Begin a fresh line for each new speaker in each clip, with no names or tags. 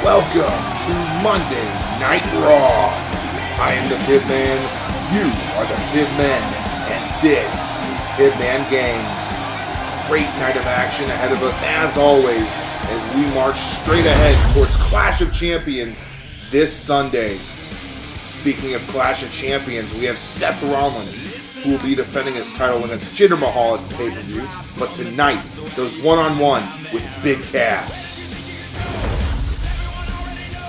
Welcome to Monday Night Raw. I am the Pibman, you are the Pibmen, and this is Pibman Games. Great night of action ahead of us as always as we march straight ahead towards Clash of Champions this Sunday. Speaking of Clash of Champions, we have Seth Rollins, who will be defending his title against Jinder Mahal at the pay-per-view, but tonight goes one-on-one with Big Cass.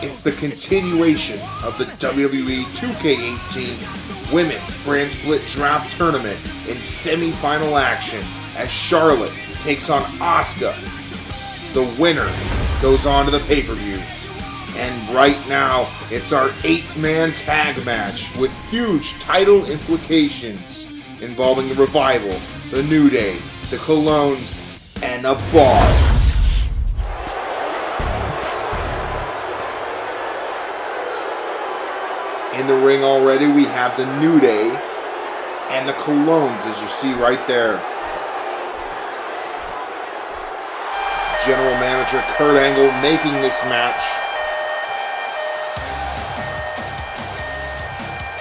It's the continuation of the WWE 2K18 Women's Brand Split Draft Tournament in semi-final action as Charlotte takes on Asuka. The winner goes on to the pay-per-view. And right now, it's our 8-man tag match with huge title implications involving the Revival, the New Day, the Colognes, and the Bar. In the ring already, we have the New Day and the Colognes, as you see right there. General Manager Kurt Angle making this match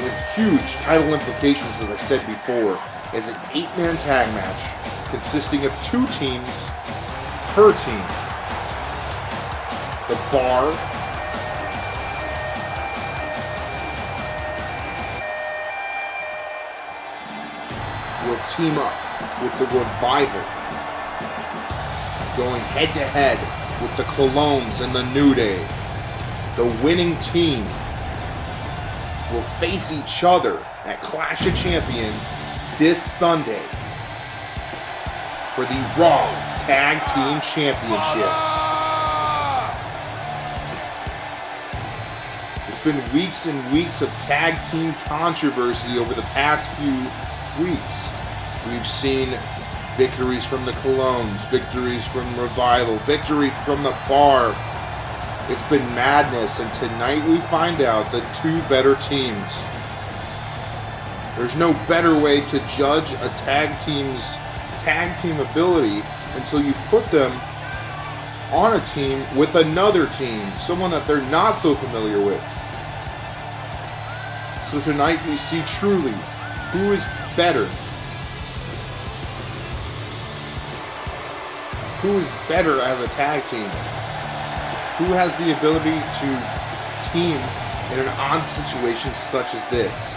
with huge title implications, as I said before. It's an 8-man tag match consisting of 2 teams per team. The Bar will team up with the Revival, going head-to-head with the Colognes and the New Day. The winning team will face each other at Clash of Champions this Sunday for the Raw Tag Team Championships. It's been weeks and weeks of tag team controversy over the past few weeks. We've seen victories from the Colognes, victories from Revival, victory from the Bar. It's been madness, and tonight we find out the 2 better teams. There's no better way to judge a tag team's tag team ability until you put them on a team with another team, someone that they're not so familiar with. So tonight we see truly who is better. Who is better as a tag team? Who has the ability to team in an odd situation such as this?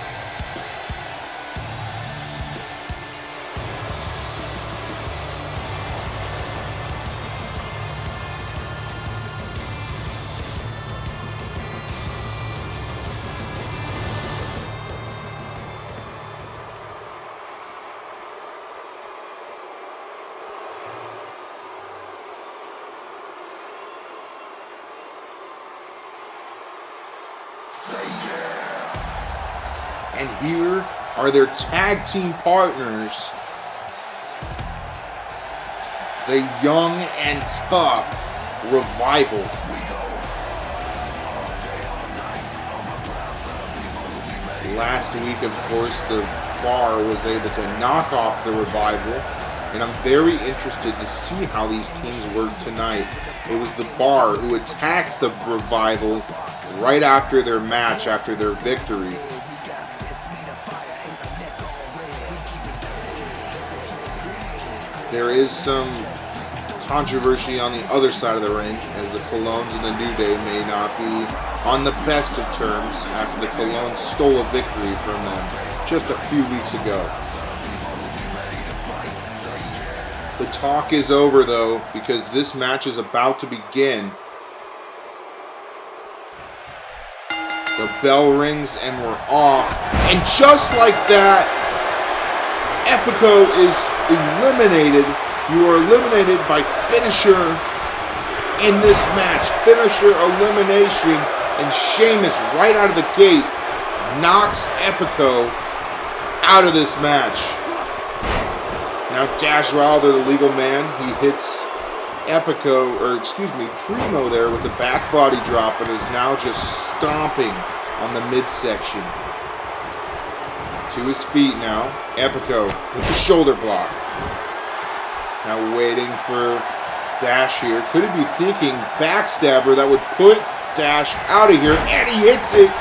And here are their tag team partners, the young and tough Revival. Last week, of course, the Bar was able to knock off the Revival, and I'm very interested to see how these teams work tonight. It was the Bar who attacked the Revival right after their match, after their victory. There is some controversy on the other side of the ring, as the Colognes and the New Day may not be on the best of terms after the Colognes stole a victory from them just a few weeks ago. The talk is over though, because this match is about to begin. The bell rings and we're off, and just like that, Epico is eliminated. You are eliminated by finisher in this match. Finisher elimination, and Sheamus right out of the gate knocks Epico out of this match. Now Dash Wilder, the legal man, he hits Primo there with a back body drop, and is now just stomping on the midsection. To his feet now, Epico with the shoulder block. Now waiting for Dash here. Could he be thinking backstabber that would put Dash out of here, and he hits it.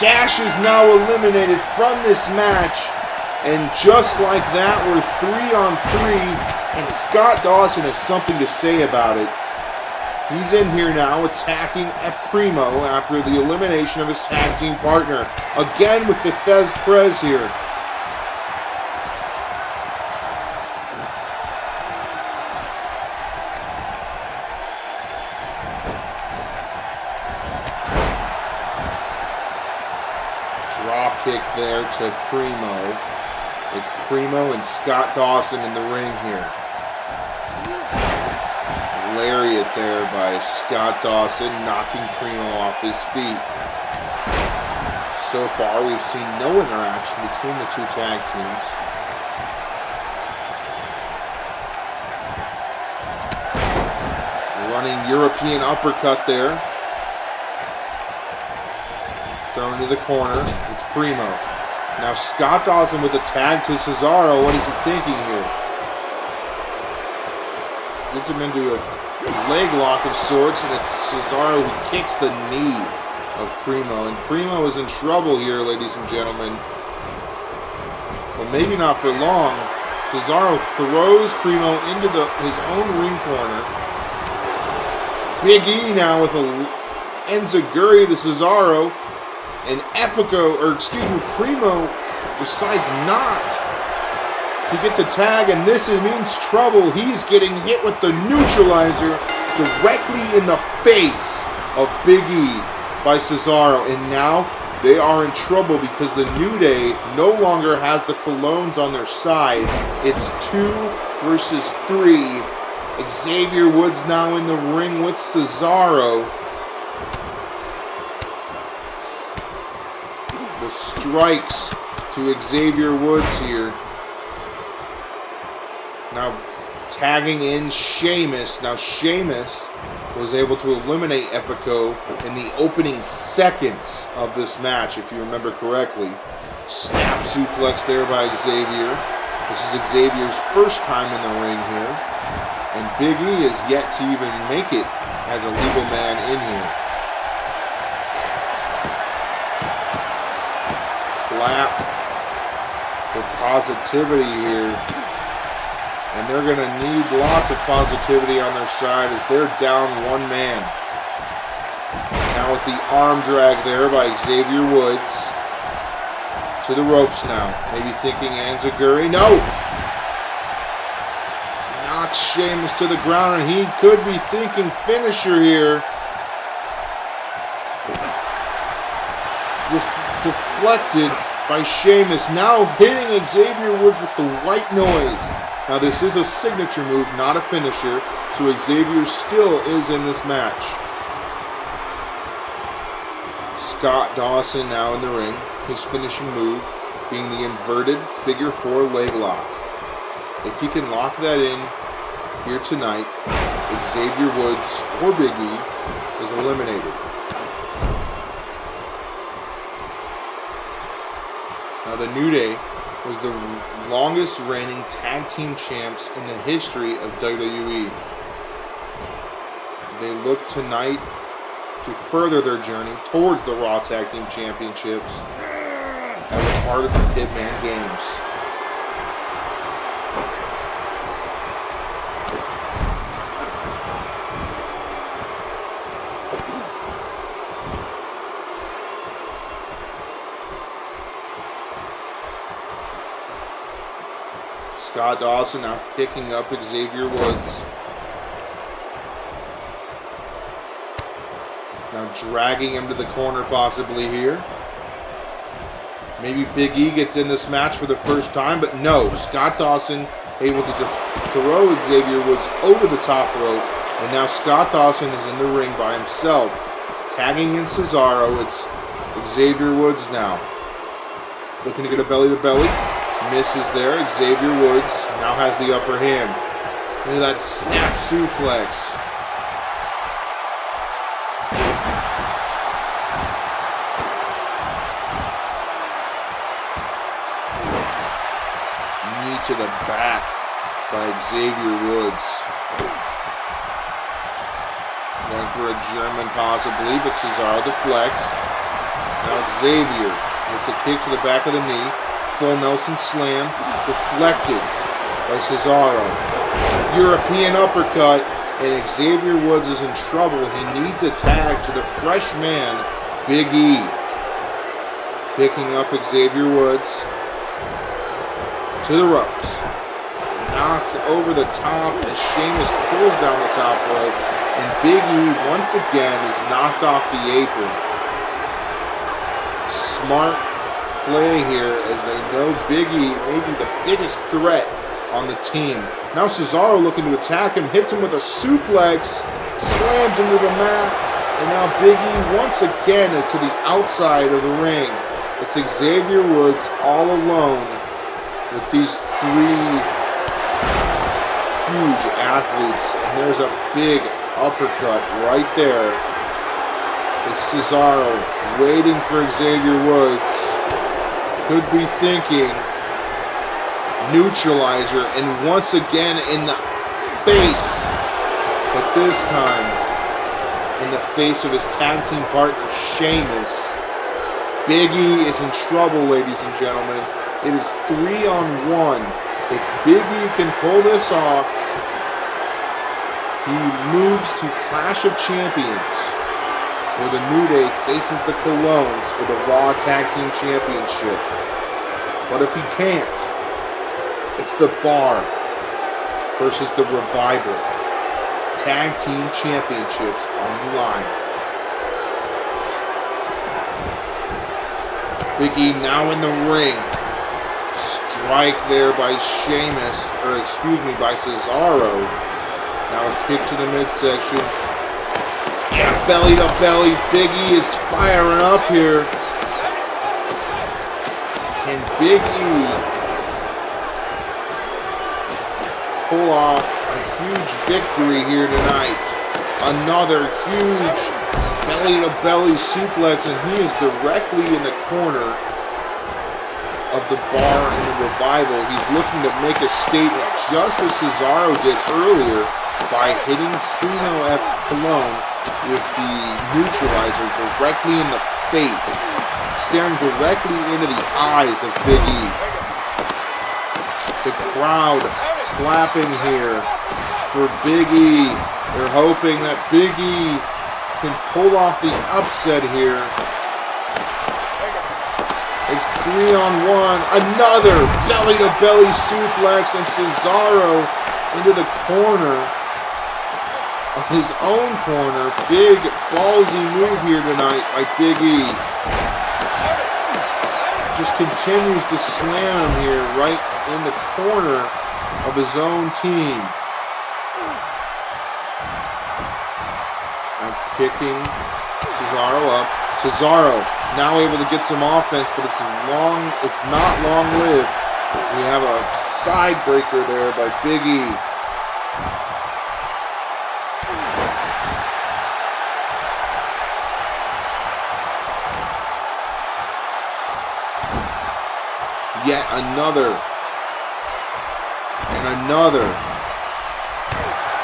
Dash is now eliminated from this match. And just like that, we're 3-on-3, and Scott Dawson has something to say about it. He's in here now attacking at Primo after the elimination of his tag team partner. Again with the Thez Prez here. Drop kick there to Primo. It's Primo and Scott Dawson in the ring here. Lariat there by Scott Dawson, knocking Primo off his feet. So far, we've seen no interaction between the two tag teams. Running European uppercut there. Thrown into the corner. It's Primo. Now Scott Dawson with a tag to Cesaro. What is he thinking here? Gets him into a leg lock of sorts, and it's Cesaro who kicks the knee of Primo. And Primo is in trouble here, ladies and gentlemen. Well, maybe not for long. Cesaro throws Primo into his own ring corner. Big E now with a enziguri to Cesaro. And Primo decides not to get the tag, and this means trouble. He's getting hit with the neutralizer directly in the face of Big E by Cesaro. And now they are in trouble because the New Day no longer has the Colognes on their side. It's 2 versus 3. Xavier Woods now in the ring with Cesaro. The strikes to Xavier Woods here. Now tagging in Sheamus. Now Sheamus was able to eliminate Epico in the opening seconds of this match, if you remember correctly. Snap suplex there by Xavier. This is Xavier's first time in the ring here. And Big E is yet to even make it as a legal man in here. Clap for positivity here. And they're going to need lots of positivity on their side as they're down one man. Now with the arm drag there by Xavier Woods. To the ropes now. Maybe thinking enziguri. No! Knocks Sheamus to the ground, and he could be thinking finisher here. Deflected by Sheamus, now hitting Xavier Woods with the white noise. Now this is a signature move, not a finisher, so Xavier still is in this match. Scott Dawson now in the ring, his finishing move being the inverted figure 4 leg lock. If he can lock that in here tonight, Xavier Woods or Big E is eliminated. Now the New Day was the longest reigning tag team champs in the history of WWE. They look tonight to further their journey towards the Raw Tag Team Championships as a part of the Pibman Games. Scott Dawson now picking up Xavier Woods. Now dragging him to the corner possibly here. Maybe Big E gets in this match for the first time, but no. Scott Dawson able to throw Xavier Woods over the top rope, and now Scott Dawson is in the ring by himself. Tagging in Cesaro, it's Xavier Woods now. Looking to get a belly-to-belly. Misses there. Xavier Woods now has the upper hand. Look at that snap suplex. Knee to the back by Xavier Woods. Going for a German possibly, but Cesaro deflects. Now Xavier with the kick to the back of the knee. Full Nelson slam. Deflected by Cesaro. European uppercut. And Xavier Woods is in trouble. He needs a tag to the fresh man, Big E. Picking up Xavier Woods to the ropes. Knocked over the top as Sheamus pulls down the top rope. And Big E once again is knocked off the apron. Smart play here as they know Big E may be the biggest threat on the team. Now Cesaro looking to attack him, hits him with a suplex, slams him to the mat, and now Big E once again is to the outside of the ring. It's Xavier Woods all alone with these three huge athletes, and there's a big uppercut right there. It's Cesaro waiting for Xavier Woods. Could be thinking neutralizer, and once again in the face, but this time in the face of his tag team partner Sheamus. Big E is in trouble, ladies and gentlemen. It is 3-on-1. If Big E can pull this off, he moves to Clash of Champions, where the New Day faces the Colognes for the Raw Tag Team Championship. But if he can't, it's the Bar versus the Revival. Tag Team Championships on the line. Big E now in the ring. Strike there by Sheamus, by Cesaro. Now a kick to the midsection. Yeah, belly to belly. Big E is firing up here. And Big E pull off a huge victory here tonight. Another huge belly-to-belly suplex, and he is directly in the corner of the Bar and the Revival. He's looking to make a statement, just as Cesaro did earlier, by hitting Trino F. Colon with the neutralizer directly in the face, staring directly into the eyes of Big E. The crowd clapping here for Big E. They're hoping that Big E can pull off the upset here. It's 3-on-1. Another belly-to-belly suplex, and Cesaro into the corner of his own corner. Big ballsy move here tonight by Big E. Just continues to slam him here right in the corner of his own team. Now kicking Cesaro up. Cesaro now able to get some offense, but it's not long-lived. We have a side breaker there by Big E. Yet another. And another.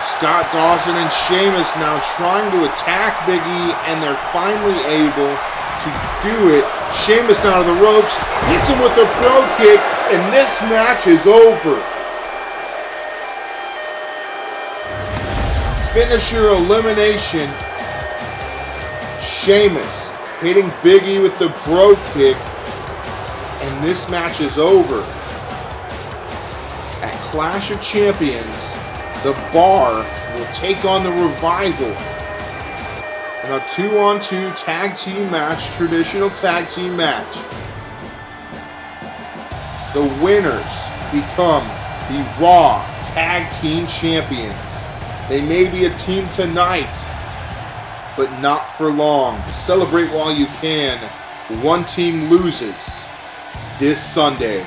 Scott Dawson and Sheamus now trying to attack Big E, and they're finally able to do it. Sheamus down to the ropes, hits him with the bro kick, and this match is over. Finisher elimination. Sheamus hitting Big E with the bro kick, and this match is over. At Clash of Champions, the Bar will take on the Revival in a 2-on-2 tag team match, traditional tag team match. The winners become the Raw Tag Team Champions. They may be a team tonight, but not for long. Celebrate while you can. One team loses this Sunday.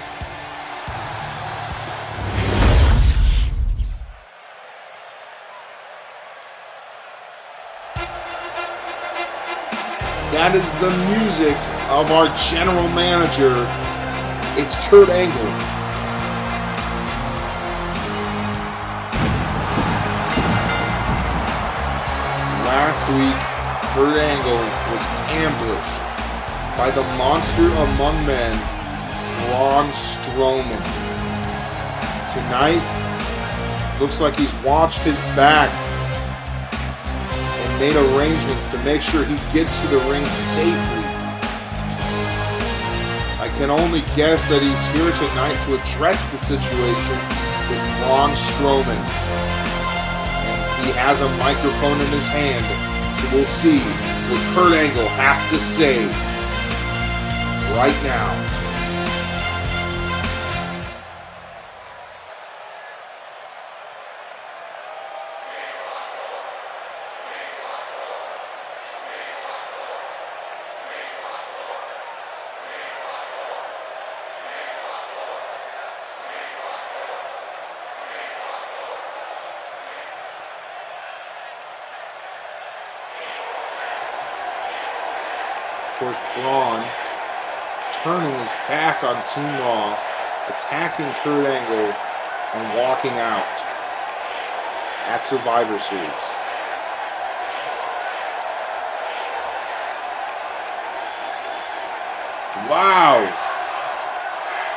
That is the music of our general manager. It's Kurt Angle. Last last week, Kurt Angle was ambushed by the monster among men, Braun Strowman. Tonight, looks like he's watched his back and made arrangements to make sure he gets to the ring safely. I can only guess that he's here tonight to address the situation with Braun Strowman. And he has a microphone in his hand, so we'll see what Kurt Angle has to say right now. Of course, Braun turning his back on Team Raw, attacking Kurt Angle, and walking out at Survivor Series. Wow!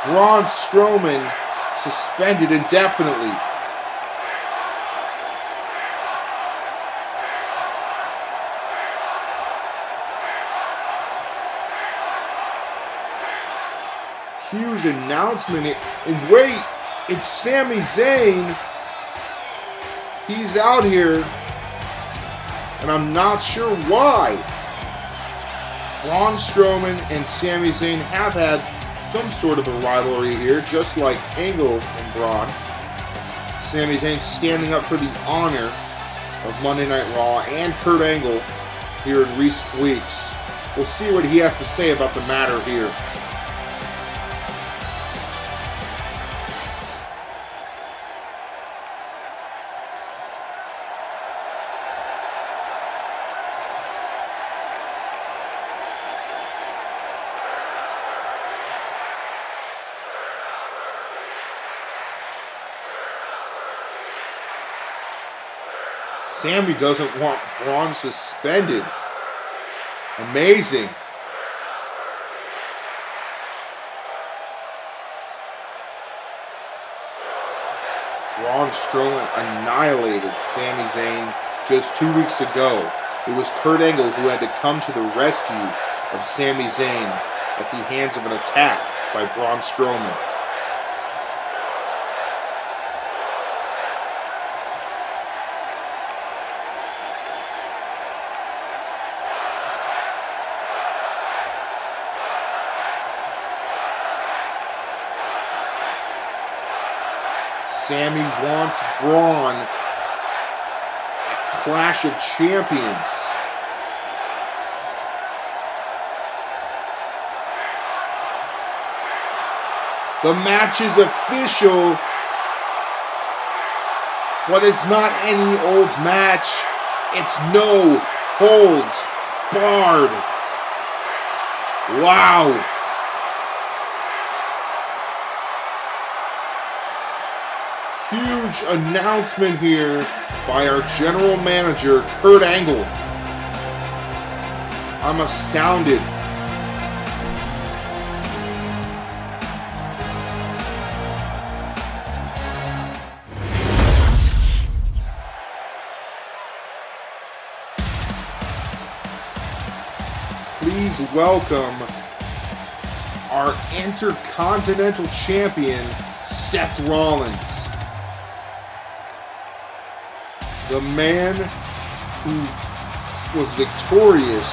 Braun Strowman suspended indefinitely. Huge announcement. And wait, it's Sami Zayn. He's out here, and I'm not sure why. Braun Strowman and Sami Zayn have had some sort of a rivalry here, just like Angle and Braun. Sami Zayn standing up for the honor of Monday Night Raw and Kurt Angle here in recent weeks. We'll see what he has to say about the matter here. Sami doesn't want Braun suspended. Amazing. Braun Strowman annihilated Sami Zayn just 2 weeks ago. It was Kurt Angle who had to come to the rescue of Sami Zayn at the hands of an attack by Braun Strowman. Sami wants Braun at Clash of Champions. The match is official, but it's not any old match. It's no holds barred. Wow. Huge announcement here by our general manager, Kurt Angle. I'm astounded. Please welcome our Intercontinental Champion, Seth Rollins. The man who was victorious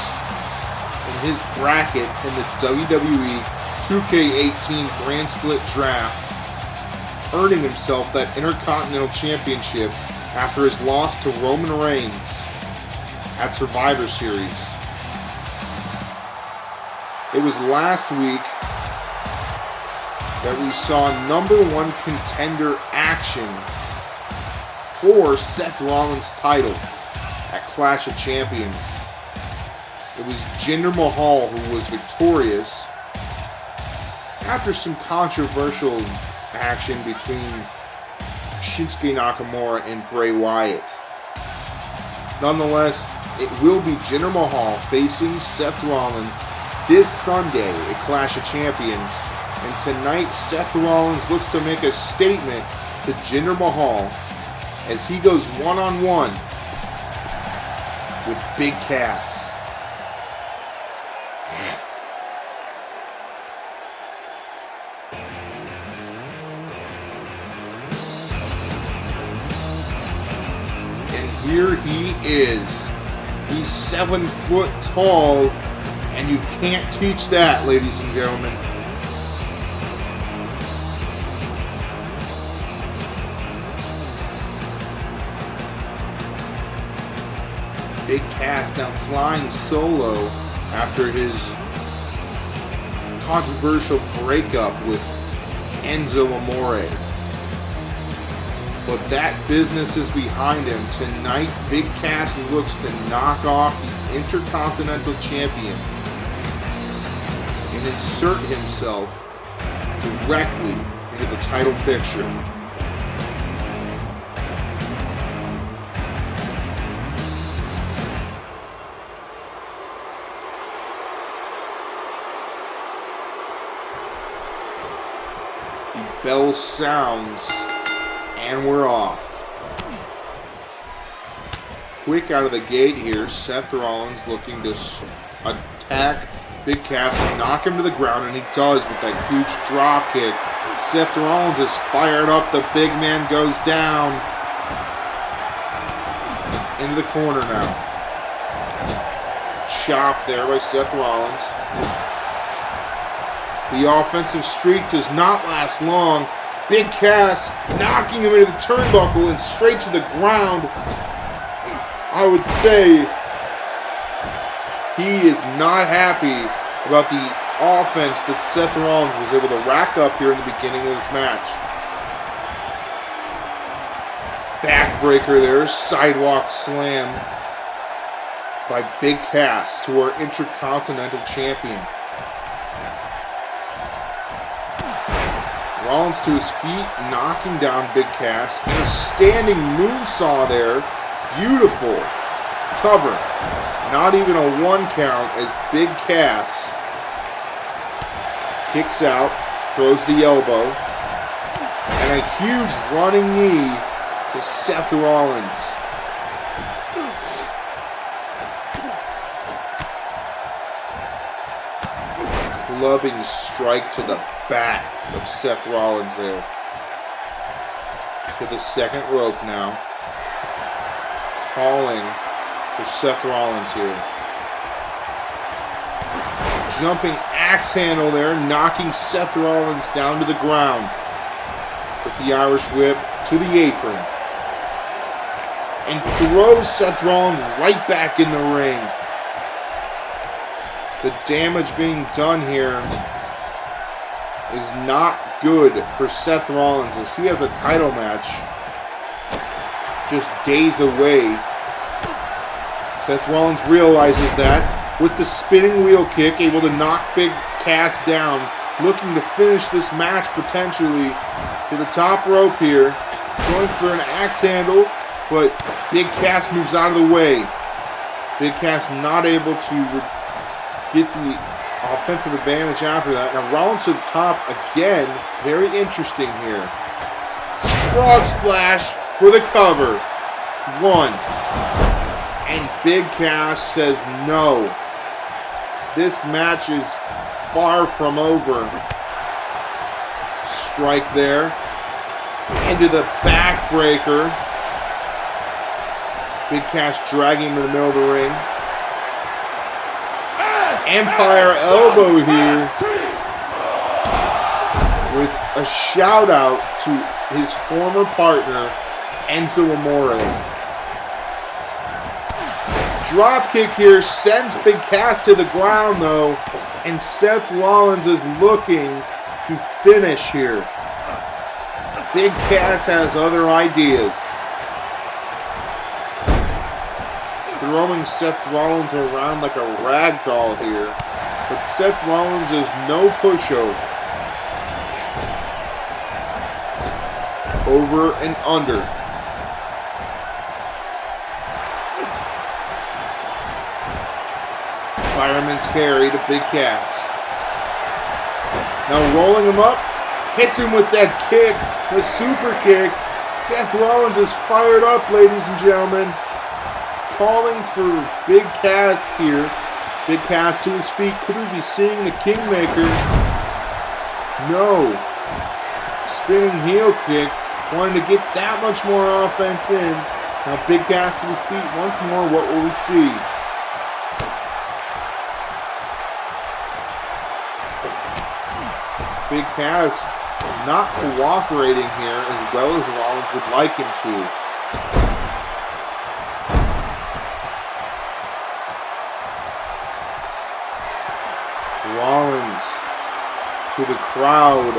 in his bracket in the WWE 2K18 Grand Split Draft, earning himself that Intercontinental Championship after his loss to Roman Reigns at Survivor Series. It was last week that we saw number one contender action for Seth Rollins' title at Clash of Champions. It was Jinder Mahal who was victorious after some controversial action between Shinsuke Nakamura and Bray Wyatt. Nonetheless, it will be Jinder Mahal facing Seth Rollins this Sunday at Clash of Champions. And tonight, Seth Rollins looks to make a statement to Jinder Mahal as he goes one-on-one with Big Cass. And here he is. He's 7 foot tall, and you can't teach that, ladies and gentlemen. Big Cass now flying solo after his controversial breakup with Enzo Amore. But that business is behind him. Tonight, Big Cass looks to knock off the Intercontinental Champion and insert himself directly into the title picture. The bell sounds, and we're off. Quick out of the gate here, Seth Rollins looking to attack Big Cass and knock him to the ground, and he does with that huge drop kick. Seth Rollins is fired up, the big man goes down. Into the corner now. Chop there by Seth Rollins. The offensive streak does not last long. Big Cass knocking him into the turnbuckle and straight to the ground. I would say he is not happy about the offense that Seth Rollins was able to rack up here in the beginning of this match. Backbreaker there, sidewalk slam by Big Cass to our Intercontinental Champion. Rollins to his feet, knocking down Big Cass, and a standing moonsaw there. Beautiful cover. Not even a 1 count as Big Cass kicks out, throws the elbow, and a huge running knee to Seth Rollins. Clubbing strike to the back of Seth Rollins there. To the second rope now. Calling for Seth Rollins here. Jumping axe handle there, knocking Seth Rollins down to the ground. With the Irish whip to the apron. And throws Seth Rollins right back in the ring. The damage being done here is not good for Seth Rollins as he has a title match just days away. Seth Rollins realizes that with the spinning wheel kick, able to knock Big Cass down, looking to finish this match potentially to the top rope here, going for an axe handle, but Big Cass moves out of the way. Big Cass not able to get the offensive advantage after that. Now Rollins to the top again. Very interesting here. Frog splash for the cover. 1. And Big Cass says no. This match is far from over. Strike there. Into the backbreaker. Big Cass dragging him in the middle of the ring. Empire elbow here with a shout out to his former partner Enzo Amore. Drop kick here sends Big Cass to the ground though, and Seth Rollins is looking to finish here. Big Cass has other ideas. Throwing Seth Rollins around like a rag doll here. But Seth Rollins is no pushover. Over and under. Fireman's carry to Big Cass. Now rolling him up. Hits him with that kick. The super kick. Seth Rollins is fired up, ladies and gentlemen. Calling for Big Cass here. Big Cass to his feet. Could we be seeing the Kingmaker? No. Spinning heel kick. Wanting to get that much more offense in. Now Big Cass to his feet once more. What will we see? Big Cass not cooperating here as well as Rollins would like him to. Rollins to the crowd.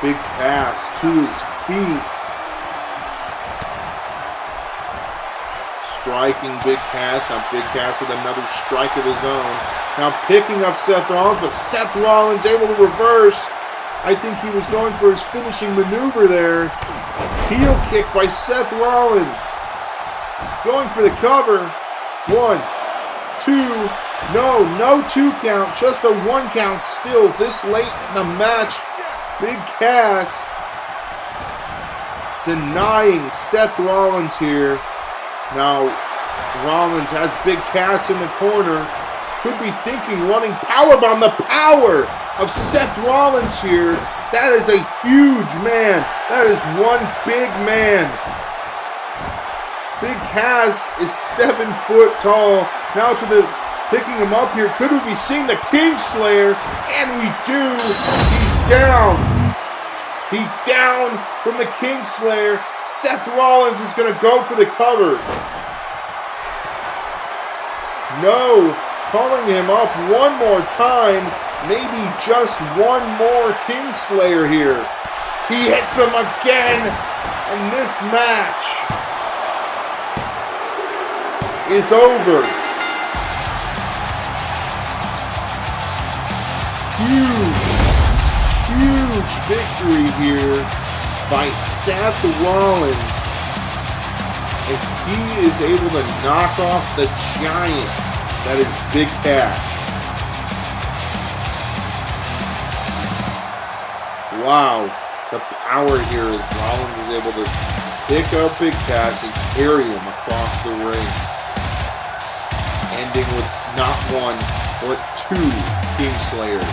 Big Cass to his feet. Striking Big Cass. Now Big Cass with another strike of his own. Now picking up Seth Rollins, but Seth Rollins able to reverse. I think he was going for his finishing maneuver there. Heel kick by Seth Rollins. Going for the cover. 1, 2, no 2 count, just a 1 count still this late in the match. Big Cass denying Seth Rollins here. Now Rollins has Big Cass in the corner. Could be thinking running powerbomb. The power of Seth Rollins here. That is a huge man. That is one big man. Big Cass is 7 foot tall. Now to the picking him up here. Could we be seeing the Kingslayer? And we do. He's down. He's down from the Kingslayer. Seth Rollins is going to go for the cover. No. Calling him up one more time. Maybe just one more Kingslayer here. He hits him again. And this match is over. Huge victory here by Seth Rollins as he is able to knock off the giant that is Big Cass. Wow, the power here as Rollins is able to pick up Big Cass and carry him across the ring, ending with not one but 2 Kingslayers.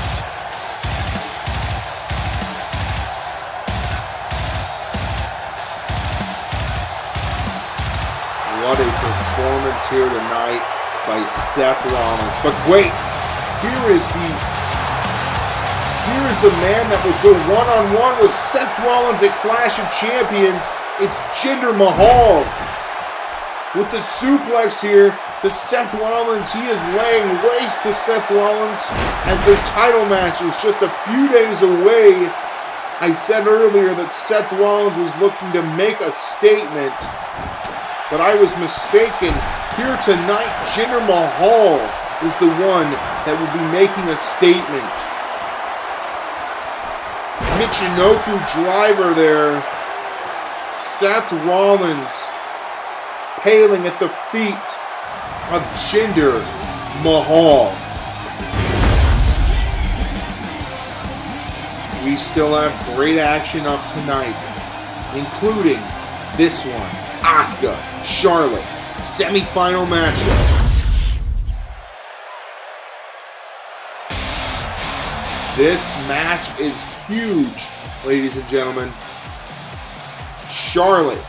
What a performance here tonight by Seth Rollins. But wait, here is the man that would go one-on-one with Seth Rollins at Clash of Champions. It's Jinder Mahal. With the suplex here to Seth Rollins, he is laying waste to Seth Rollins as their title match is just a few days away. I said earlier that Seth Rollins was looking to make a statement, but I was mistaken. Here tonight, Jinder Mahal is the one that will be making a statement. Michinoku driver there. Seth Rollins paling at the feet of Jinder Mahal. We still have great action up tonight, including this one. Asuka, Charlotte, semi-final matchup. This match is huge, ladies and gentlemen. Charlotte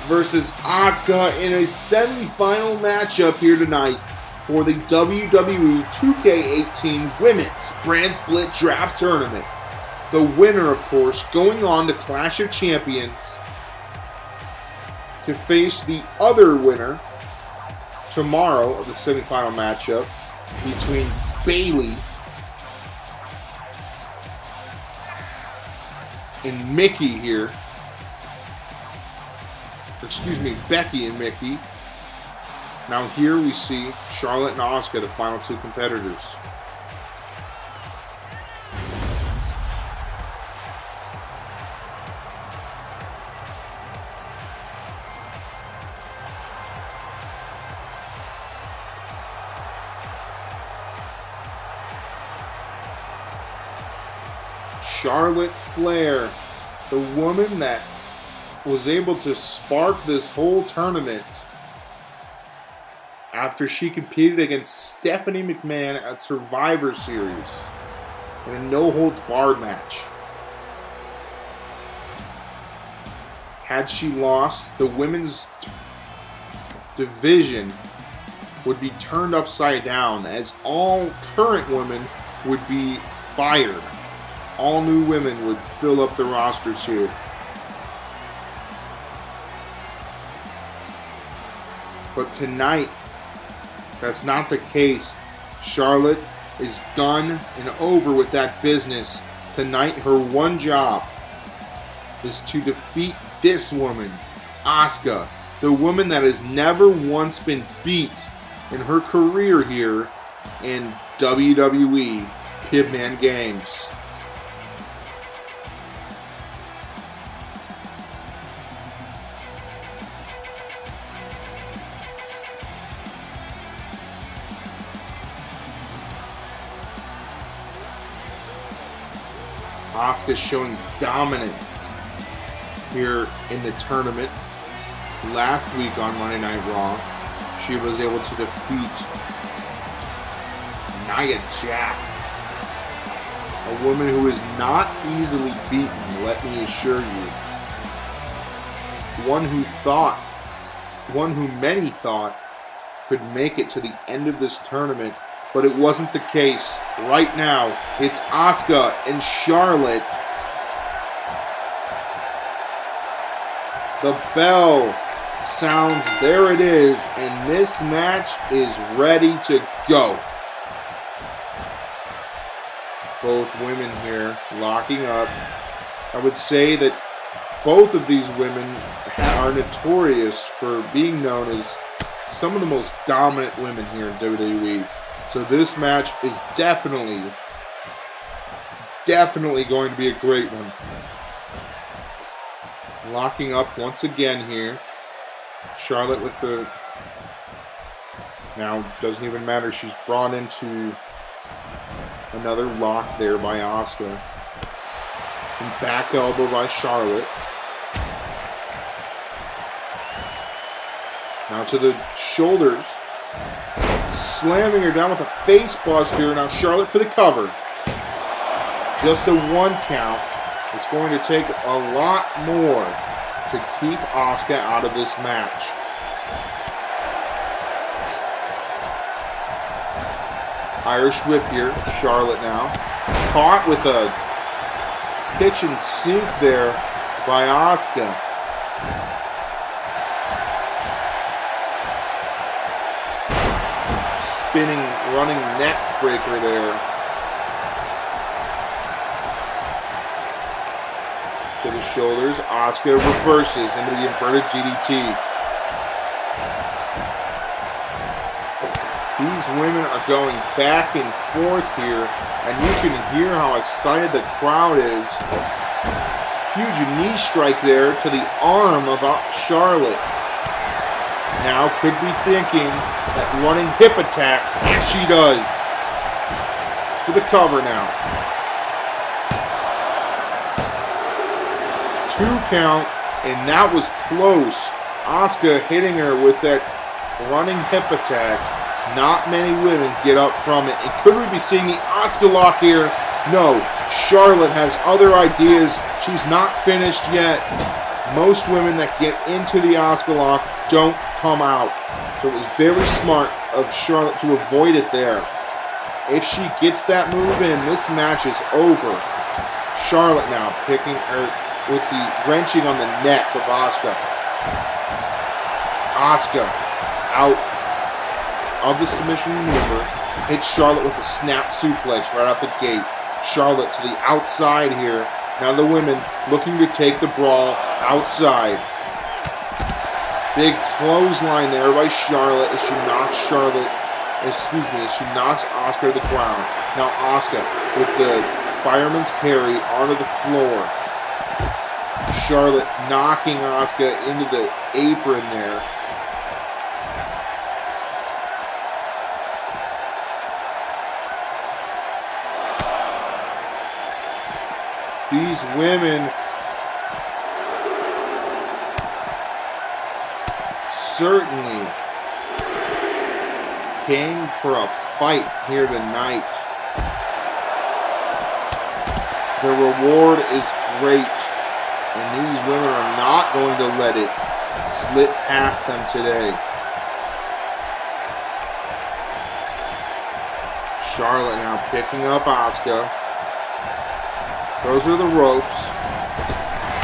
versus Asuka in a semi-final matchup here tonight for the WWE 2K18 Women's Brand Split Draft Tournament. The winner, of course, going on to Clash of Champions to face the other winner tomorrow of the semifinal matchup between Bayley and Mickey here. Excuse me, Becky and Mickey. Now here we see Charlotte and Asuka, the final 2 competitors. Charlotte Flair, the woman that was able to spark this whole tournament after she competed against Stephanie McMahon at Survivor Series in a no-holds-barred match. Had she lost, the women's division would be turned upside down, as all current women would be fired. All new women would fill up the rosters here. But tonight, that's not the case. Charlotte is done and over with that business. Tonight, her one job is to defeat this woman, Asuka, the woman that has never once been beat in her career here in WWE Pibman Games. Asuka showing dominance here in the tournament. Last week on Monday Night Raw, she was able to defeat Nia Jax, a woman who is not easily beaten, let me assure you. One who many thought could make it to the end of this tournament, but it wasn't the case. Right now, it's Asuka and Charlotte. The bell sounds, there it is, and this match is ready to go. Both women here locking up. I would say that both of these women are notorious for being known as some of the most dominant women here in WWE. So this match is definitely going to be a great one. Locking up once again here. Charlotte with the... Now, doesn't even matter. She's brought into another lock there by Asuka. And back elbow by Charlotte. Now to the shoulders. Slamming her down with a face buster. Now Charlotte for the cover. Just a 1 count. It's going to take a lot more to keep Asuka out of this match. Irish whip here. Charlotte now. Caught with a kitchen sink there by Asuka. Spinning, running neck breaker there. To the shoulders. Asuka reverses into the inverted DDT. These women are going back and forth here, and you can hear how excited the crowd is. Huge knee strike there to the arm of Charlotte. Now could be thinking that running hip attack, and she does. To the cover now. 2 count, and that was close. Asuka hitting her with that running hip attack. Not many women get up from it. And could we be seeing the Asuka lock here? No. Charlotte has other ideas. She's not finished yet. Most women that get into the Asuka lock don't come out. So it was very smart of Charlotte to avoid it there. If she gets that move in, this match is over. Charlotte now picking her with the wrenching on the neck of Asuka. Asuka out of the submission maneuver. Hits Charlotte with a snap suplex right out the gate. Charlotte to the outside here. Now the women looking to take the brawl outside. Big clothesline there by Charlotte as she knocks as she knocks Asuka to the ground. Now Asuka with the fireman's carry onto the floor. Charlotte knocking Asuka into the apron there. These women certainly came for a fight here tonight. The reward is great, and these women are not going to let it slip past them today. Charlotte now picking up Asuka. Those are the ropes.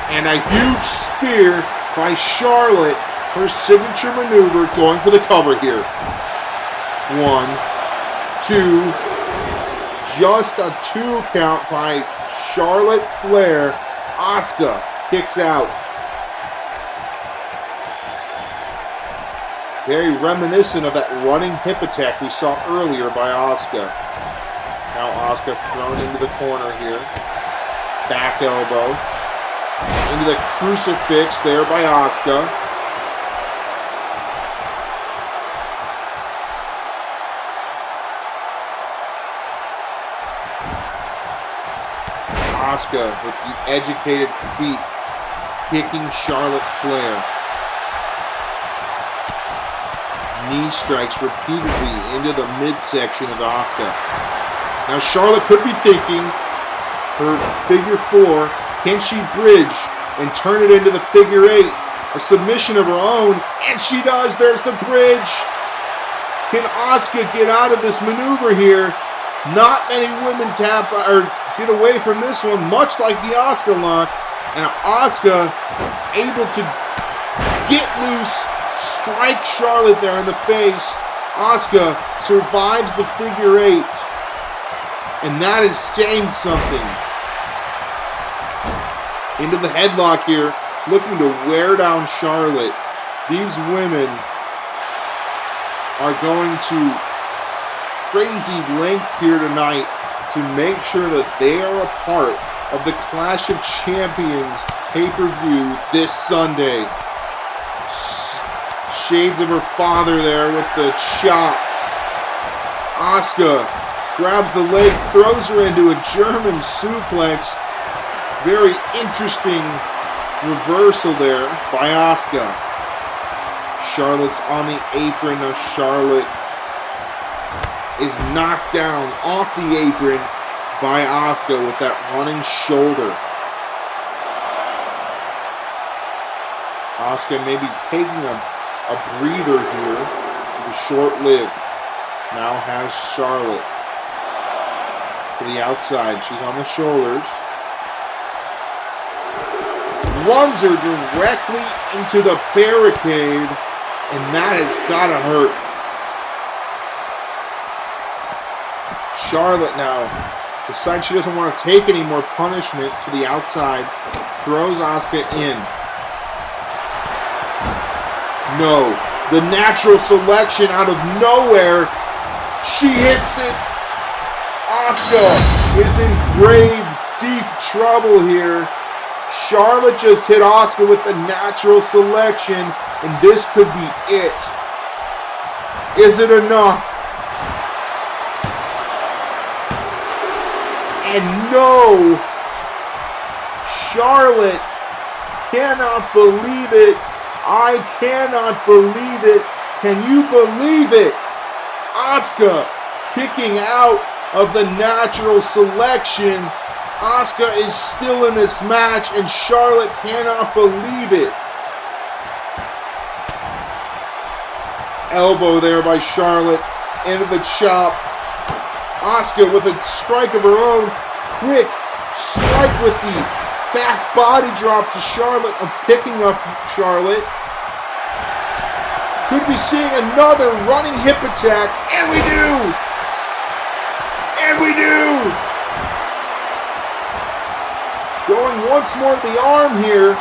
And a huge spear by Charlotte. Her signature maneuver going for the cover here. 1, 2. Just a 2 count by Charlotte Flair. Asuka kicks out. Very reminiscent of that running hip attack we saw earlier by Asuka. Now Asuka thrown into the corner here. Back elbow. Into the crucifix there by Asuka. Asuka with the educated feet kicking Charlotte Flair. Knee strikes repeatedly into the midsection of Asuka. Now Charlotte could be thinking her figure 4, can she bridge and turn it into the figure 8? A submission of her own, and she does. There's the bridge. Can Asuka get out of this maneuver here? Not many women tap or get away from this one, much like the Asuka lock. And Asuka able to get loose, strike Charlotte there in the face. Asuka survives the figure 8. And that is saying something. Into the headlock here, looking to wear down Charlotte. These women are going to crazy lengths here tonight to make sure that they are a part of the Clash of Champions pay-per-view this Sunday. Shades of her father there with the chops. Asuka grabs the leg, throws her into a German suplex. Very interesting reversal there by Asuka. Charlotte's on the apron. Now Charlotte is knocked down off the apron by Asuka with that running shoulder. Asuka maybe taking a breather here. It was short-lived. Now has Charlotte to the outside. She's on the shoulders. Runs her directly into the barricade, and that has got to hurt. Charlotte now decides she doesn't want to take any more punishment to the outside. Throws Asuka in. No. The natural selection out of nowhere. She hits it. Asuka is in grave, deep trouble here. Charlotte just hit Asuka with the natural selection, and this could be it. Is it enough? And no! Charlotte cannot believe it. I cannot believe it. Can you believe it? Asuka kicking out of the natural selection. Asuka is still in this match, and Charlotte cannot believe it. Elbow there by Charlotte into the chop. Asuka with a strike of her own. Quick strike with the back body drop to Charlotte. I'm picking up Charlotte. Could be seeing another running hip attack, and we do! And we do! Going once more to the arm here.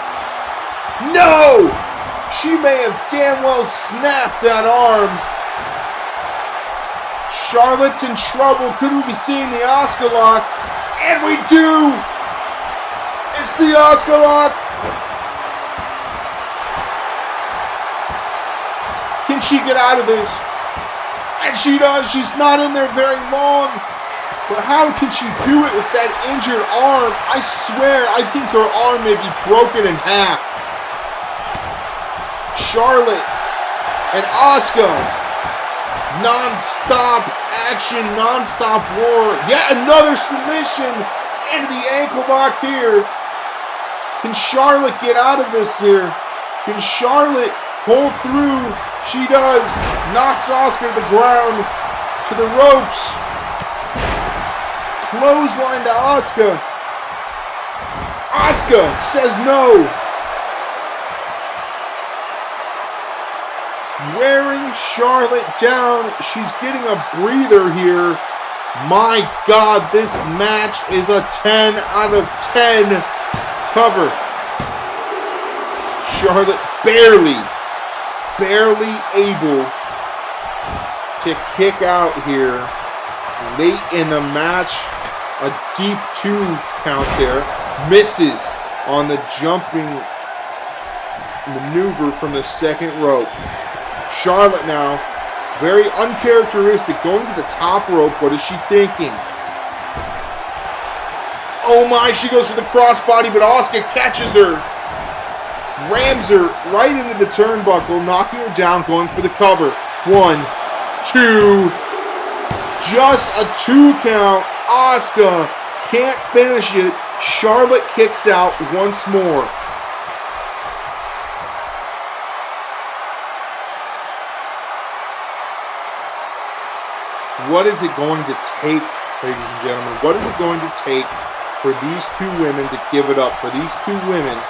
No! She may have damn well snapped that arm. Charlotte's in trouble. Could we be seeing the Asuka lock? And we do! It's the Asuka lock! Can she get out of this? And she does. She's not in there very long. But how can she do it with that injured arm? I swear, I think her arm may be broken in half. Charlotte and Asuka. Non-stop action, non-stop war. Yet another submission into the ankle lock here. Can Charlotte get out of this here? Can Charlotte pull through? She does. Knocks Asuka to the ground, to the ropes. Clothesline to Asuka. Asuka says no. Wearing Charlotte down. She's getting a breather here. My God, this match is a 10 out of 10 cover. Charlotte barely able to kick out here late in the match. A deep 2 count there. Misses on the jumping maneuver from the second rope. Charlotte now, very uncharacteristic, going to the top rope. What is she thinking? Oh my, she goes for the crossbody, but Asuka catches her. Rams her right into the turnbuckle, knocking her down, going for the cover. 1, 2, just a 2 count. Asuka can't finish it. Charlotte kicks out once more. What is it going to take, ladies and gentlemen? What is it going to take for these 2 women to give it up? For these 2 women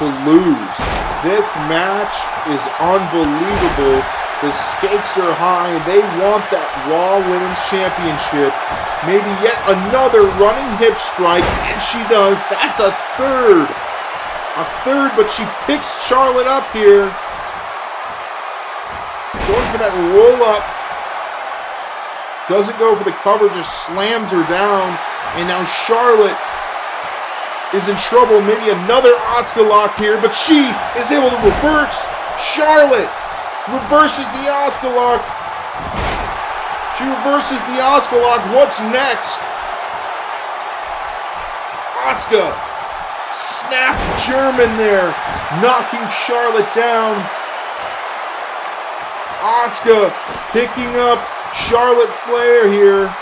to lose? This match is unbelievable. The stakes are high. They want that Raw Women's Championship. Maybe yet another running hip strike, and she does. That's a third. A third, but she picks Charlotte up here. Going for that roll up. Doesn't go for the cover, just slams her down. And now Charlotte is in trouble. Maybe another Asuka lock here, but she is able to reverse. Charlotte reverses the Asuka lock. She reverses the Asuka lock. What's next? Asuka. Snap German there. Knocking Charlotte down. Asuka picking up Charlotte Flair here.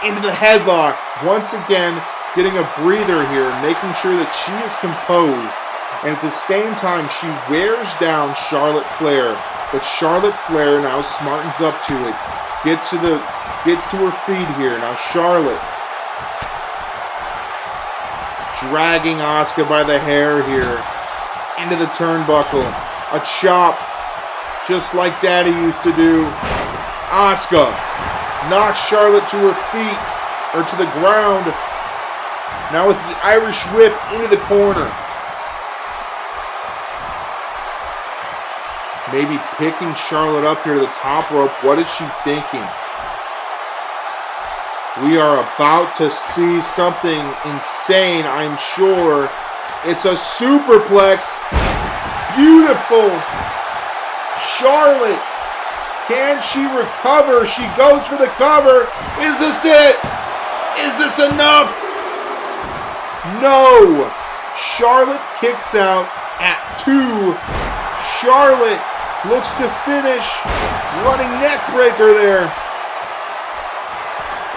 Into the headlock. Once again, getting a breather here. Making sure that she is composed. And at the same time, she wears down Charlotte Flair. But Charlotte Flair now smartens up to it. Gets to her feet here. Now Charlotte dragging Asuka by the hair here. Into the turnbuckle. A chop. Just like Daddy used to do. Asuka knocks Charlotte to her feet. Or to the ground. Now with the Irish whip into the corner. Maybe picking Charlotte up here to the top rope. What is she thinking? We are about to see something insane, I'm sure. It's a superplex. Beautiful. Charlotte. Can she recover? She goes for the cover. Is this it? Is this enough? No. Charlotte kicks out at 2. Charlotte looks to finish. Running neck breaker there.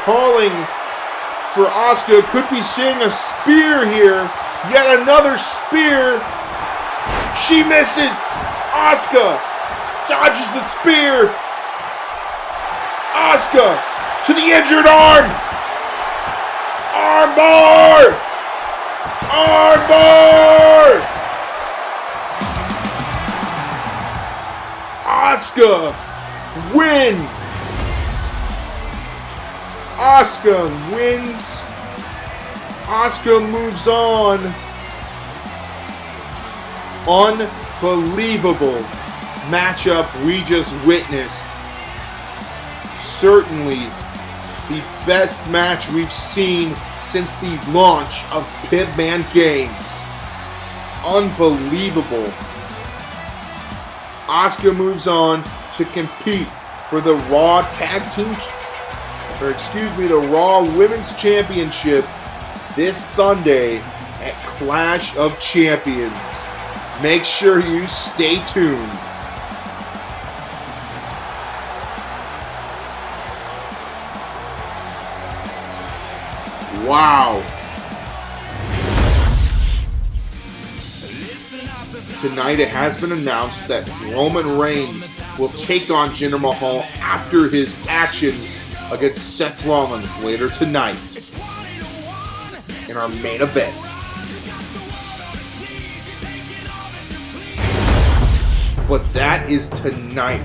Calling for Asuka. Could be seeing a spear here. Yet another spear. She misses. Asuka dodges the spear. Asuka to the injured arm. Armbar. Armbar. Asuka wins. Asuka wins. Asuka moves on. Unbelievable matchup we just witnessed. Certainly the best match we've seen since the launch of Pibman games. Unbelievable. Asuka moves on to compete for the Raw the Raw Women's Championship this Sunday at Clash of Champions. Make sure you stay tuned. Wow. Tonight it has been announced that Roman Reigns will take on Jinder Mahal after his actions against Seth Rollins later tonight in our main event. But that is tonight.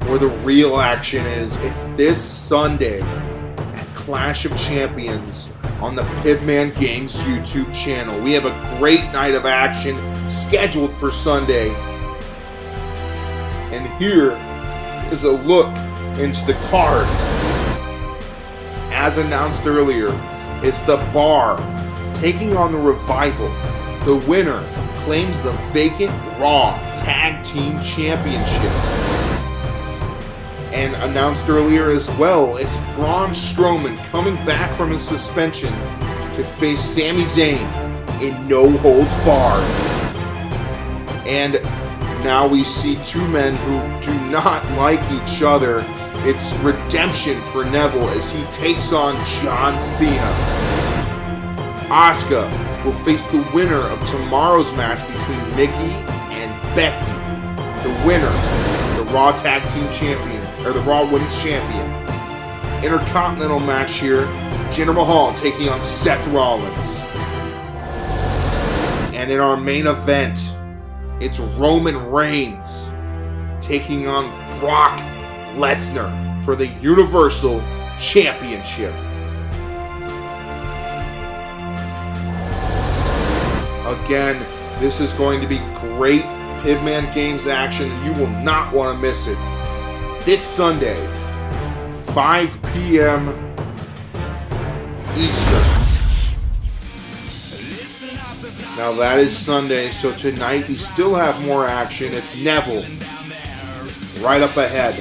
Where the real action is. It's this Sunday at Clash of Champions on the Pibman Games YouTube channel. We have a great night of action scheduled for Sunday. And here is a look into the card. As announced earlier, it's the Bar taking on the Revival. The winner claims the vacant Raw Tag Team Championship. And announced earlier as well, it's Braun Strowman coming back from his suspension to face Sami Zayn in No Holds Barred. And now we see two men who do not like each other. It's redemption for Neville as he takes on John Cena. Asuka will face the winner of tomorrow's match between Nikki and Becky. The winner, the Raw Tag Team Champion, or the Raw Women's Champion. Intercontinental match here, Jinder Mahal taking on Seth Rollins. And in our main event, it's Roman Reigns taking on Brock Lesnar for the Universal Championship. Again, this is going to be great Pibman Games action, and you will not want to miss it. This Sunday, 5 p.m. Eastern. Now that is Sunday, so tonight we still have more action. It's Neville right up ahead.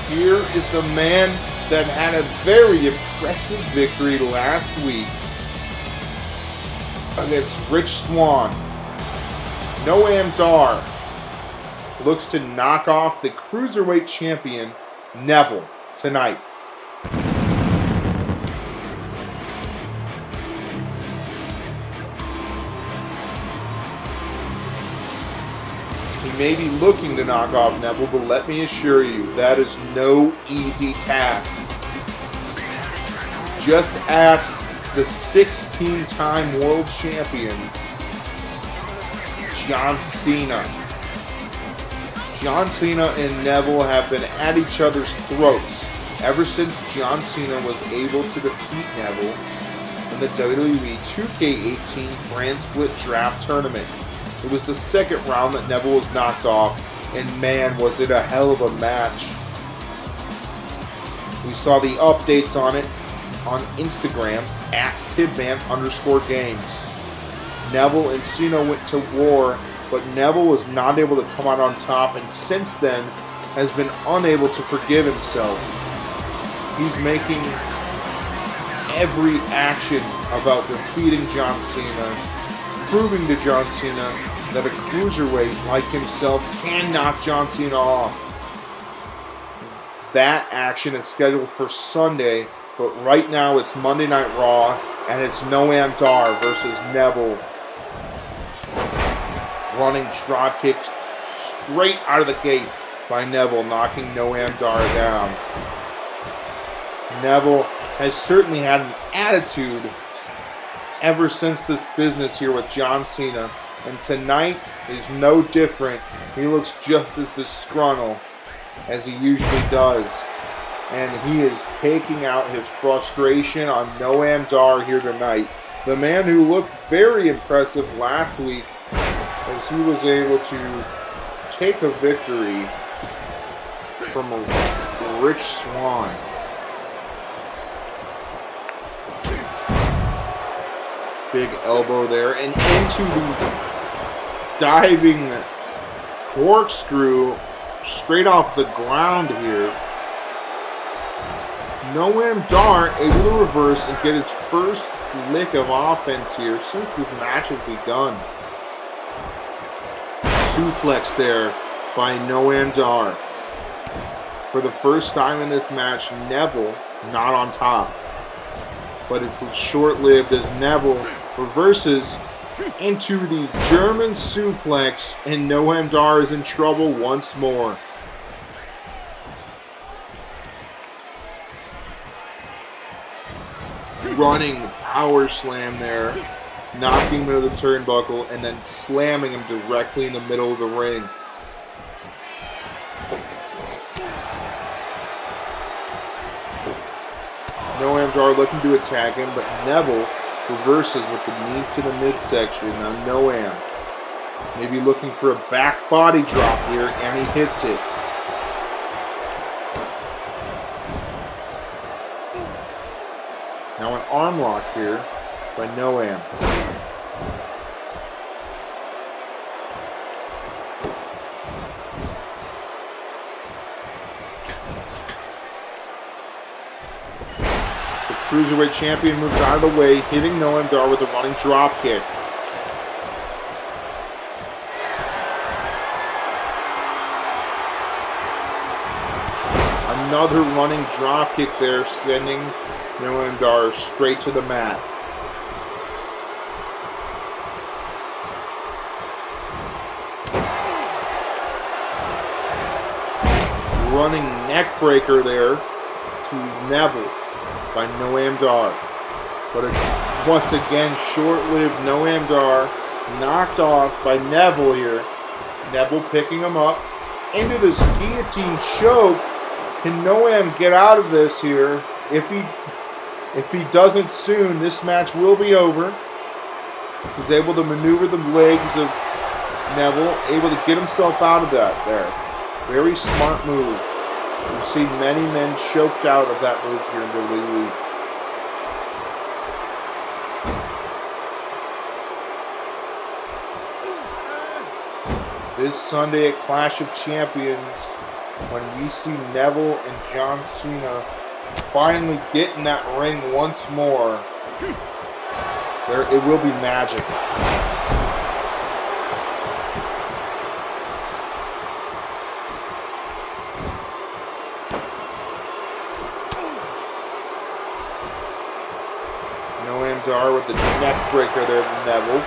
Here is the man that had a very impressive victory last week against Rich Swann. Noam Dar looks to knock off the Cruiserweight Champion Neville tonight. He may be looking to knock off Neville, but let me assure you, that is no easy task. Just ask the 16-time world champion, John Cena. John Cena and Neville have been at each other's throats ever since John Cena was able to defeat Neville in the WWE 2K18 Brand Split Draft Tournament. It was the second round that Neville was knocked off, and man, was it a hell of a match. We saw the updates on it on Instagram at Pibman_games. Neville and Cena went to war, but Neville was not able to come out on top, and since then has been unable to forgive himself. He's making every action about defeating John Cena, proving to John Cena that a cruiserweight like himself can knock John Cena off. That action is scheduled for Sunday, but right now it's Monday Night Raw, and it's Noam Dar versus Neville. Running dropkick straight out of the gate by Neville, knocking Noam Dar down. Neville has certainly had an attitude ever since this business here with John Cena, and tonight is no different. He looks just as disgruntled as he usually does, and he is taking out his frustration on Noam Dar here tonight. The man who looked very impressive last week as he was able to take a victory from Rich Swann. Big elbow there, and into the diving corkscrew straight off the ground here. Noam Dar able to reverse and get his first lick of offense here since this match has begun. Suplex there by Noam Dar. For the first time in this match, Neville not on top. But it's short-lived as Neville reverses into the German suplex, and Noam Dar is in trouble once more. Running power slam there, knocking him into the turnbuckle, and then slamming him directly in the middle of the ring. Noam Dar looking to attack him, but Neville reverses with the knees to the midsection. Now Noam maybe looking for a back body drop here, and he hits it. Now an arm lock here by Noam. Cruiserweight champion moves out of the way, hitting Noam Dar with a running drop kick. Another running drop kick there, sending Noam Dar straight to the mat. Running neck breaker there to Neville by Noam Dar. But it's once again short-lived. Noam Dar knocked off by Neville here. Neville picking him up into this guillotine choke. Can Noam get out of this here? If he doesn't soon, this match will be over. He's able to maneuver the legs of Neville, able to get himself out of that there. Very smart move. We've seen many men choked out of that move here in WWE. This Sunday at Clash of Champions, when we see Neville and John Cena finally get in that ring once more, it will be magic. Noam Dar with the neck breaker there to Neville.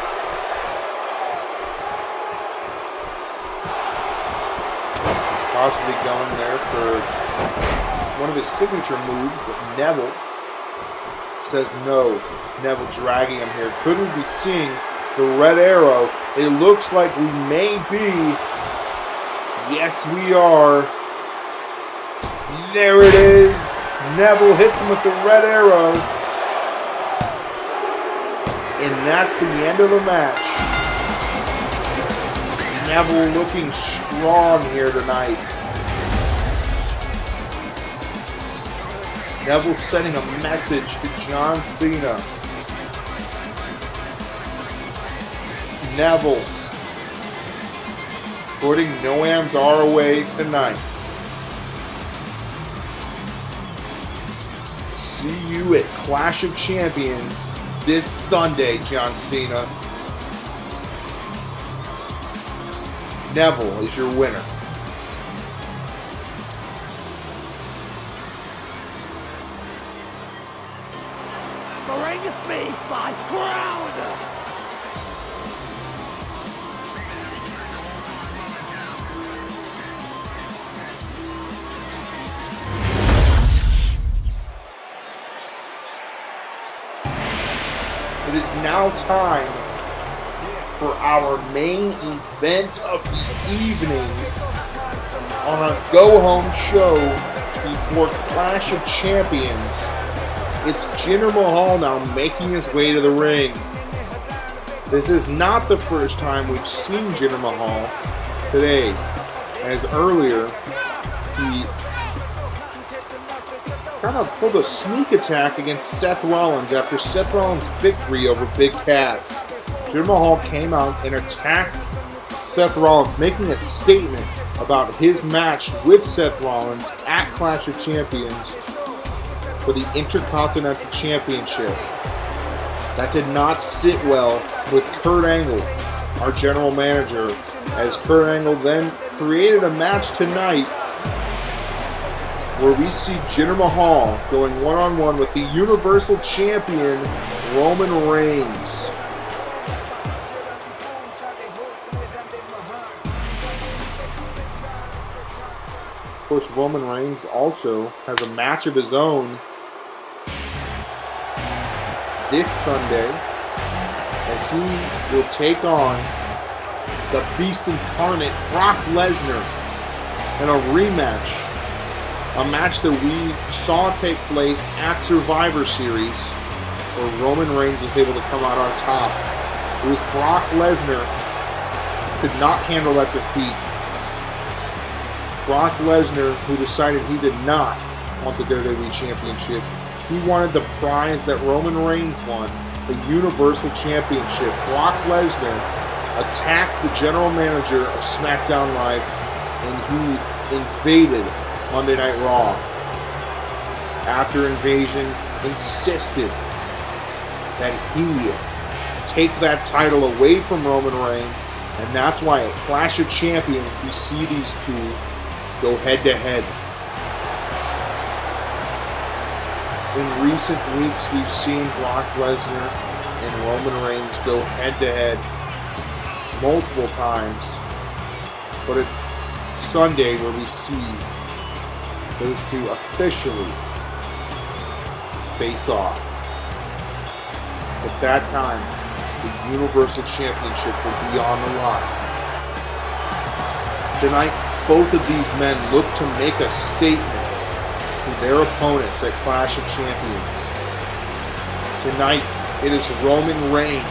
Possibly going there for one of his signature moves, but Neville says no. Neville dragging him here. Could we be seeing the red arrow? It looks like we may be. Yes, we are. There it is. Neville hits him with the red arrow. And that's the end of the match. Neville looking strong here tonight. Neville sending a message to John Cena. Neville putting Noam Dar away tonight. See you at Clash of Champions this Sunday, John Cena. Neville is your winner.
Bring me my crown!
It is now time for our main event of the evening on our go-home show before Clash of Champions. It's Jinder Mahal now making his way to the ring. This is not the first time we've seen Jinder Mahal today, as earlier he kind of pulled a sneak attack against Seth Rollins after Seth Rollins' victory over Big Cass. Jinder Mahal came out and attacked Seth Rollins, making a statement about his match with Seth Rollins at Clash of Champions for the Intercontinental Championship. That did not sit well with Kurt Angle, our general manager, as Kurt Angle then created a match tonight where we see Jinder Mahal going one-on-one with the Universal Champion, Roman Reigns. Of course, Roman Reigns also has a match of his own this Sunday as he will take on the Beast Incarnate, Brock Lesnar, in a rematch. A match that we saw take place at Survivor Series, where Roman Reigns was able to come out on top. It was Brock Lesnar who could not handle that defeat. Brock Lesnar, who decided he did not want the WWE Championship. He wanted the prize that Roman Reigns won, the Universal Championship. Brock Lesnar attacked the general manager of SmackDown Live, and he invaded Monday Night Raw. After invasion, insisted that he take that title away from Roman Reigns, and that's why at Clash of Champions we see these two go head-to-head. In recent weeks, we've seen Brock Lesnar and Roman Reigns go head-to-head multiple times, but it's Sunday where we see those two officially face off. At that time, the Universal Championship will be on the line. Tonight, both of these men look to make a statement to their opponents at Clash of Champions. Tonight, it is Roman Reigns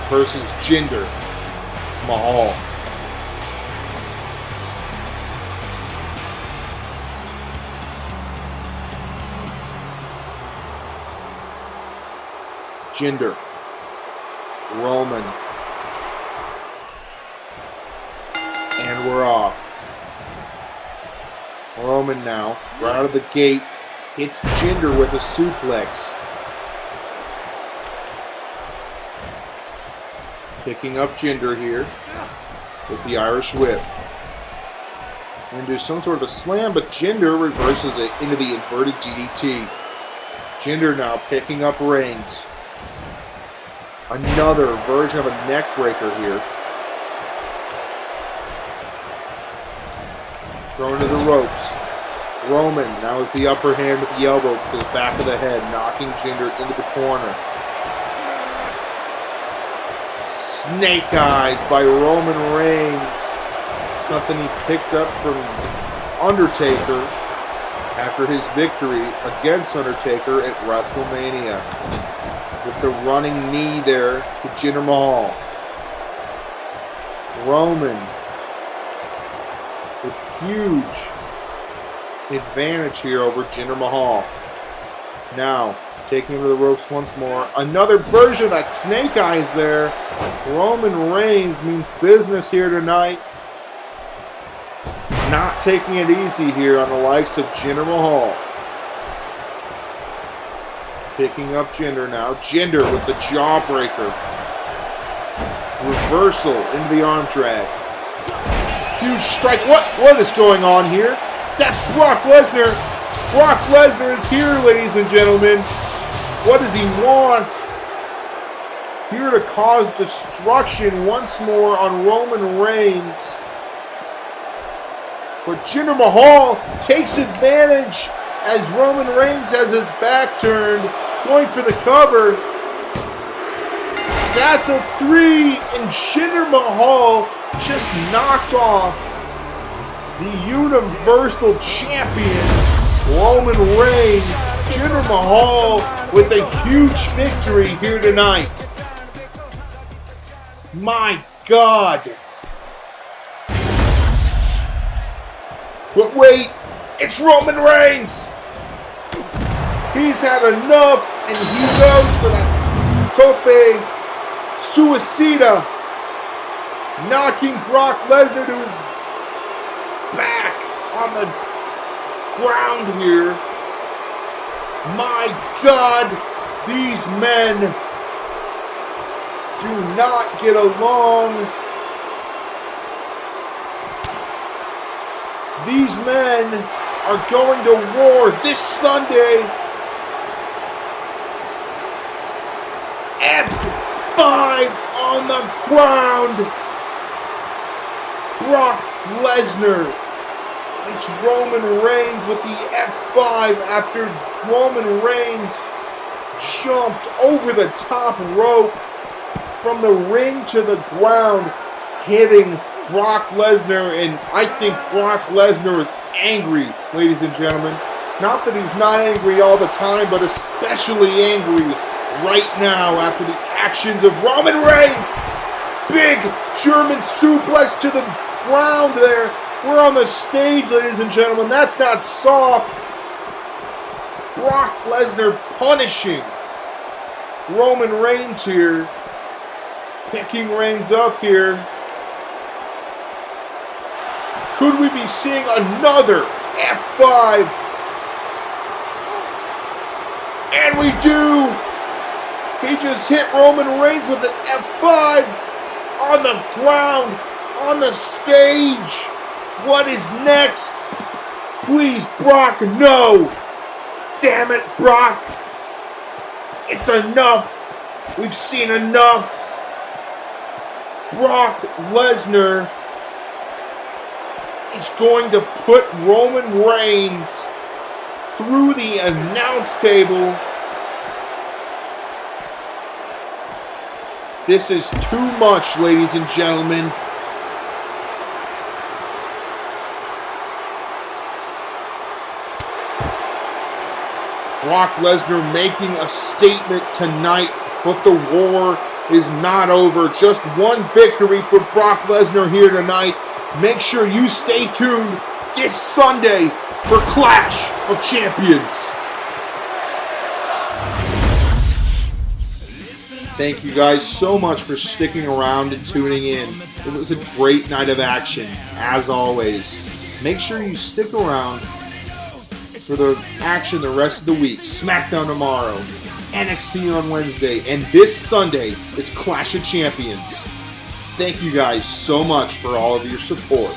versus Jinder Mahal. Jinder, Roman, and we're off. Roman now, right out of the gate, hits Jinder with a suplex. Picking up Jinder here with the Irish Whip. Into some sort of a slam, but Jinder reverses it into the inverted DDT. Jinder now picking up Reigns. Another version of a neck breaker here. Thrown to the ropes. Roman now has the upper hand with the elbow to the back of the head, knocking Jinder into the corner. Snake Eyes by Roman Reigns. Something he picked up from Undertaker after his victory against Undertaker at WrestleMania. With the running knee there to Jinder Mahal. Roman with huge advantage here over Jinder Mahal. Now, taking him to the ropes once more. Another version of that Snake Eyes there. Roman Reigns means business here tonight. Not taking it easy here on the likes of Jinder Mahal. Picking up Jinder now. Jinder with the jawbreaker. Reversal into the arm drag. Huge strike. What is going on here? That's Brock Lesnar. Brock Lesnar is here, ladies and gentlemen. What does he want? Here to cause destruction once more on Roman Reigns. But Jinder Mahal takes advantage as Roman Reigns has his back turned, going for the cover. That's a 3, and Jinder Mahal just knocked off the Universal Champion, Roman Reigns. Jinder Mahal with a huge victory here tonight. My God. But wait, it's Roman Reigns. He's had enough, and he goes for that tope suicida, knocking Brock Lesnar to his back on the ground here. My God, these men do not get along. These men are going to war this Sunday. F5 on the ground. Brock Lesnar. It's Roman Reigns with the F5 after Roman Reigns jumped over the top rope from the ring to the ground, hitting Brock Lesnar. And I think Brock Lesnar is angry, ladies and gentlemen. Not that he's not angry all the time, but especially angry right now after the actions of Roman Reigns. Big German suplex to the ground there. We're on the stage, ladies and gentlemen. That's not soft. Brock Lesnar punishing Roman Reigns here. Picking Reigns up here. Could we be seeing another F5? And we do. He just hit Roman Reigns with an F5 on the ground, on the stage. What is next? Please, Brock, no. Damn it, Brock. It's enough. We've seen enough. Brock Lesnar is going to put Roman Reigns through the announce table. This is too much, ladies and gentlemen. Brock Lesnar making a statement tonight, but the war is not over. Just one victory for Brock Lesnar here tonight. Make sure you stay tuned this Sunday for Clash of Champions. Thank you guys so much for sticking around and tuning in. It was a great night of action, as always. Make sure you stick around for the action the rest of the week. SmackDown tomorrow, NXT on Wednesday, and this Sunday, it's Clash of Champions. Thank you guys so much for all of your support.